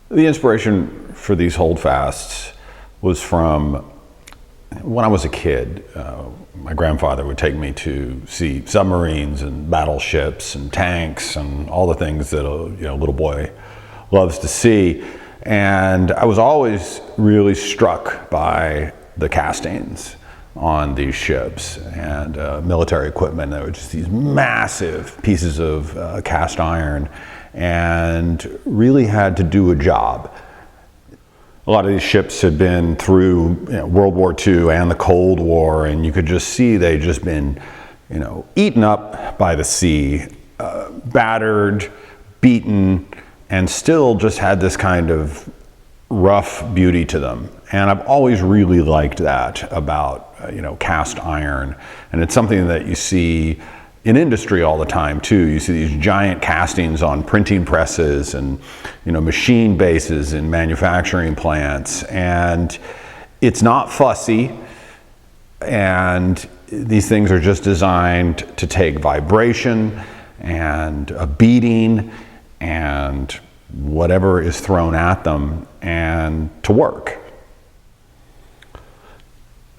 The inspiration for these holdfasts was from when I was a kid. My grandfather would take me to see submarines and battleships and tanks and all the things that a little boy loves to see. And I was always really struck by the castings on these ships and military equipment. There were just these massive pieces of cast iron and really had to do a job. A lot of these ships had been through World War II and the Cold War, and you could just see they'd just been eaten up by the sea, battered, beaten, and still just had this kind of rough beauty to them. And I've always really liked that about cast iron, and it's something that you see in industry all the time too. You see these giant castings on printing presses and machine bases in manufacturing plants, and it's not fussy, and these things are just designed to take vibration and a beating and whatever is thrown at them and to work.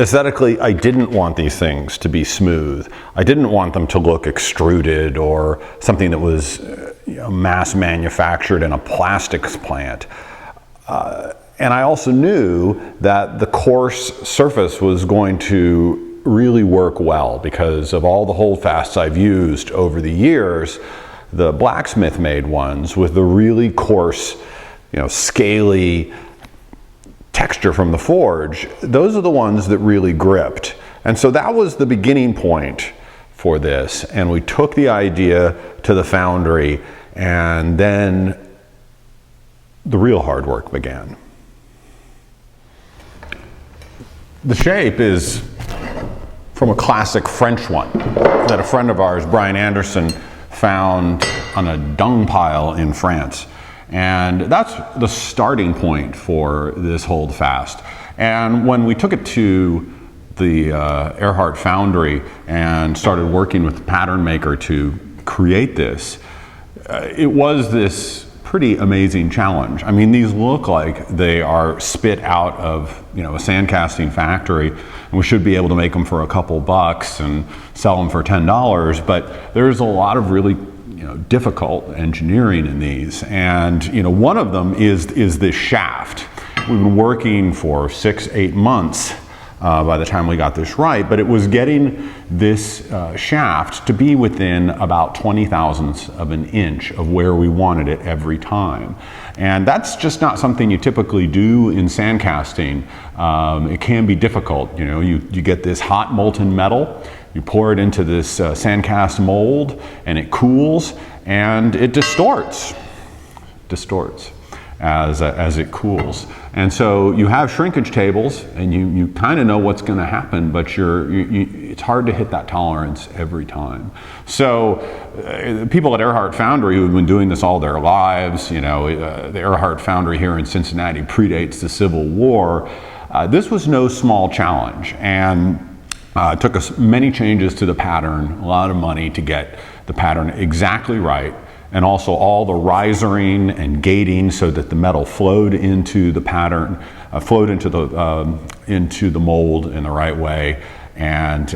Aesthetically, I didn't want these things to be smooth. I didn't want them to look extruded or something that was mass manufactured in a plastics plant. And I also knew that the coarse surface was going to really work well because of all the holdfasts I've used over the years. The blacksmith made ones with the really coarse, scaly texture from the forge, those are the ones that really gripped. And so that was the beginning point for this. And we took the idea to the foundry, and then the real hard work began. The shape is from a classic French one that a friend of ours, Brian Anderson, found on a dung pile in France. And that's the starting point for this holdfast. And when we took it to the Earhart foundry and started working with the pattern maker to create this, it was this pretty amazing challenge. I mean, these look like they are spit out of a sand casting factory, and we should be able to make them for a couple bucks and sell them for $10, but there's a lot of really difficult engineering in these. And one of them is this shaft. We've been working for 6-8 months by the time we got this right, but it was getting this shaft to be within about 20 thousandths of an inch of where we wanted it every time. And that's just not something you typically do in sand casting. It can be difficult. You get this hot molten metal, you pour it into this sand cast mold, and it cools, and it distorts as it cools. And so you have shrinkage tables, and you kind of know what's going to happen, but it's hard to hit that tolerance every time. So people at Earhart Foundry who've been doing this all their lives, the Earhart Foundry here in Cincinnati predates the Civil War. This was no small challenge, and it took us many changes to the pattern, a lot of money to get the pattern exactly right, and also all the risering and gating so that the metal flowed into the pattern, flowed into the mold in the right way, and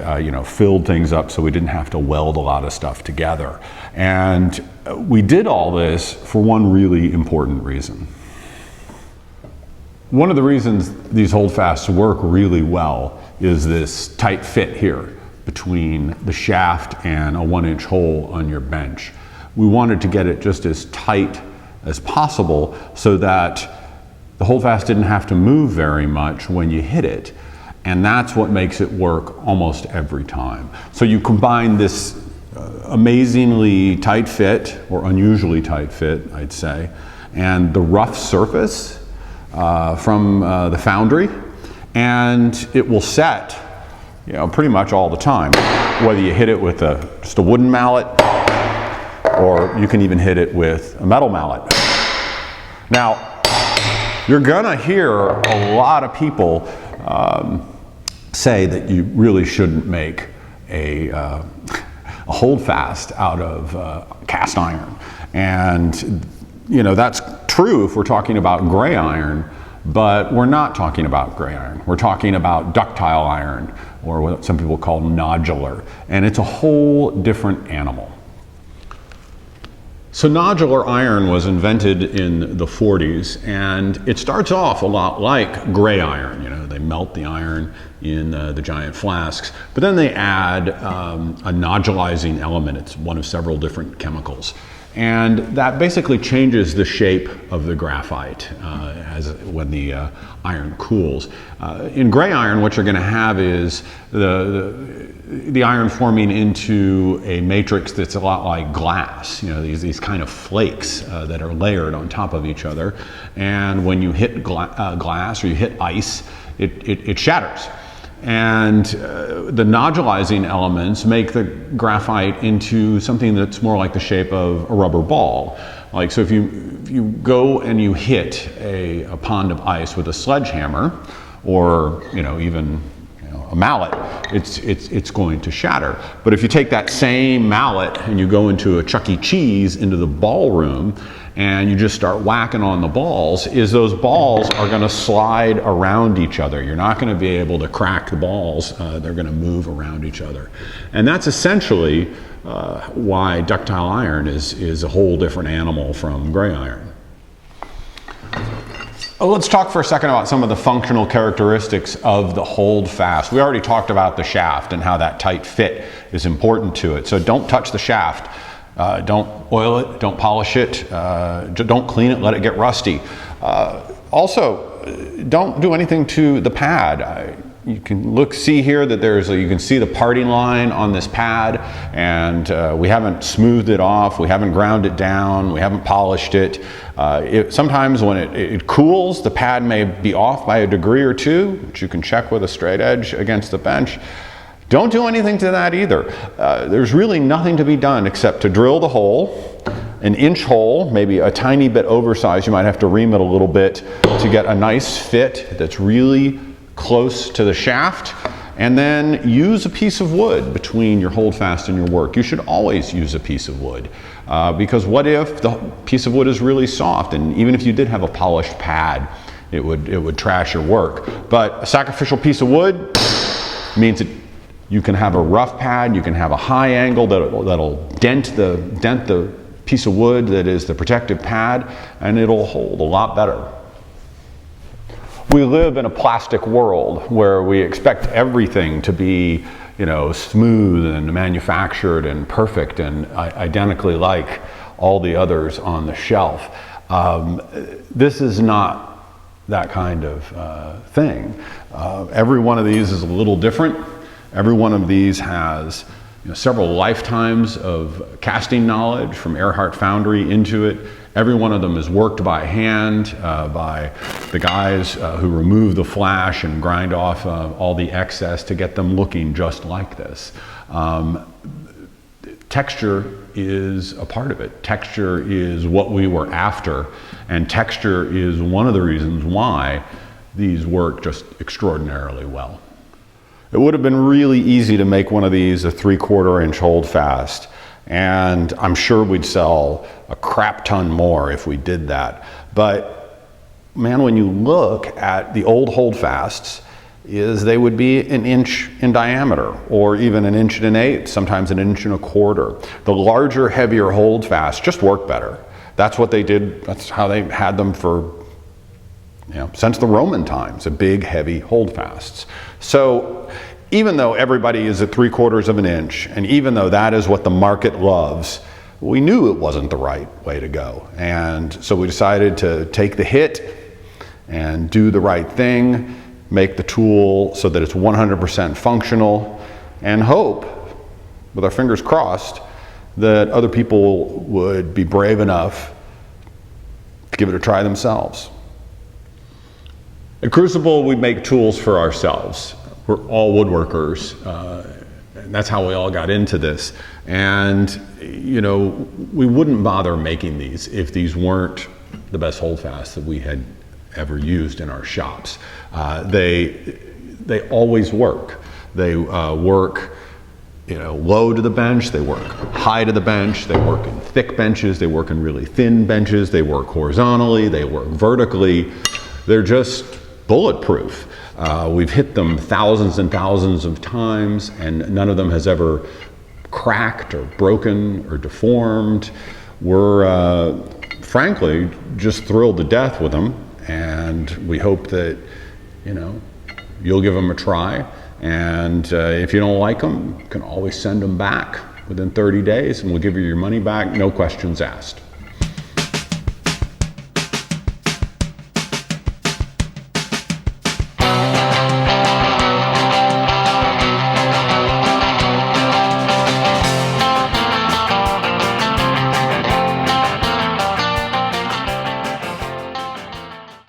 filled things up so we didn't have to weld a lot of stuff together. And we did all this for one really important reason. One of the reasons these holdfasts work really well is this tight fit here between the shaft and a 1-inch hole on your bench. We wanted to get it just as tight as possible so that the holdfast didn't have to move very much when you hit it. And that's what makes it work almost every time. So you combine this amazingly tight fit, or unusually tight fit, I'd say, and the rough surface from the foundry, and it will set pretty much all the time, whether you hit it with just a wooden mallet, or you can even hit it with a metal mallet. Now, you're gonna hear a lot of people say that you really shouldn't make a holdfast out of cast iron. And that's true if we're talking about gray iron, but we're not talking about gray iron. We're talking about ductile iron, or what some people call nodular, and it's a whole different animal. So nodular iron was invented in the 40s, and it starts off a lot like gray iron. They melt the iron in the giant flasks, but then they add a nodulizing element. It's one of several different chemicals. And that basically changes the shape of the graphite when the iron cools. In gray iron, what you're going to have is the iron forming into a matrix that's a lot like glass. These kind of flakes that are layered on top of each other. And when you hit glass or you hit ice, it shatters. And the nodulizing elements make the graphite into something that's more like the shape of a rubber ball. So if you go and you hit a pond of ice with a sledgehammer, or even a mallet, it's going to shatter. But if you take that same mallet and you go into a Chuck E. Cheese, into the ballroom, and you just start whacking on the balls, those balls are going to slide around each other. You're not going to be able to crack the balls. They're going to move around each other. And that's essentially why ductile iron is a whole different animal from gray iron. Let's talk for a second about some of the functional characteristics of the holdfast. We already talked about the shaft and how that tight fit is important to it. So don't touch the shaft. Don't oil it, don't polish it, don't clean it, let it get rusty. Also, don't do anything to the pad. You can see here that you can see the parting line on this pad, and we haven't smoothed it off, we haven't ground it down, we haven't polished it. Sometimes when it cools, the pad may be off by a degree or two, which you can check with a straight edge against the bench. Don't do anything to that either. There's really nothing to be done except to drill the hole, an inch hole, maybe a tiny bit oversized. You might have to ream it a little bit to get a nice fit that's really close to the shaft, and then use a piece of wood between your holdfast and your work. You should always use a piece of wood, because what if the piece of wood is really soft, and even if you did have a polished pad, it would trash your work. But a sacrificial piece of wood means that you can have a rough pad, you can have a high angle that'll dent the piece of wood that is the protective pad, and it'll hold a lot better. We live in a plastic world where we expect everything to be, smooth and manufactured and perfect and identically like all the others on the shelf. This is not that kind of thing. Every one of these is a little different. Every one of these has several lifetimes of casting knowledge from Earhart Foundry into it. Every one of them is worked by hand by the guys who remove the flash and grind off all the excess to get them looking just like this. Texture is a part of it. Texture is what we were after, and texture is one of the reasons why these work just extraordinarily well. It would have been really easy to make one of these a 3/4 inch holdfast, and I'm sure we'd sell a crap ton more if we did that. But man, when you look at the old holdfasts, they would be an inch in diameter, or even an inch and 1/8, sometimes an inch and 1/4. The larger, heavier holdfasts just work better. That's what they did. That's how they had them for since the Roman times, a big, heavy holdfasts. So even though everybody is at 3/4 of an inch, and even though that is what the market loves, we knew it wasn't the right way to go. And so we decided to take the hit and do the right thing, make the tool so that it's 100% functional, and hope, with our fingers crossed, that other people would be brave enough to give it a try themselves. At Crucible, we make tools for ourselves. We're all woodworkers, and that's how we all got into this. And we wouldn't bother making these if these weren't the best holdfasts that we had ever used in our shops. They always work. They work low to the bench, they work high to the bench, they work in thick benches, they work in really thin benches, they work horizontally, they work vertically. They're just bulletproof. We've hit them thousands and thousands of times, and none of them has ever cracked or broken or deformed. We're frankly just thrilled to death with them, and we hope that you'll give them a try. And if you don't like them, you can always send them back within 30 days, and we'll give you your money back, no questions asked.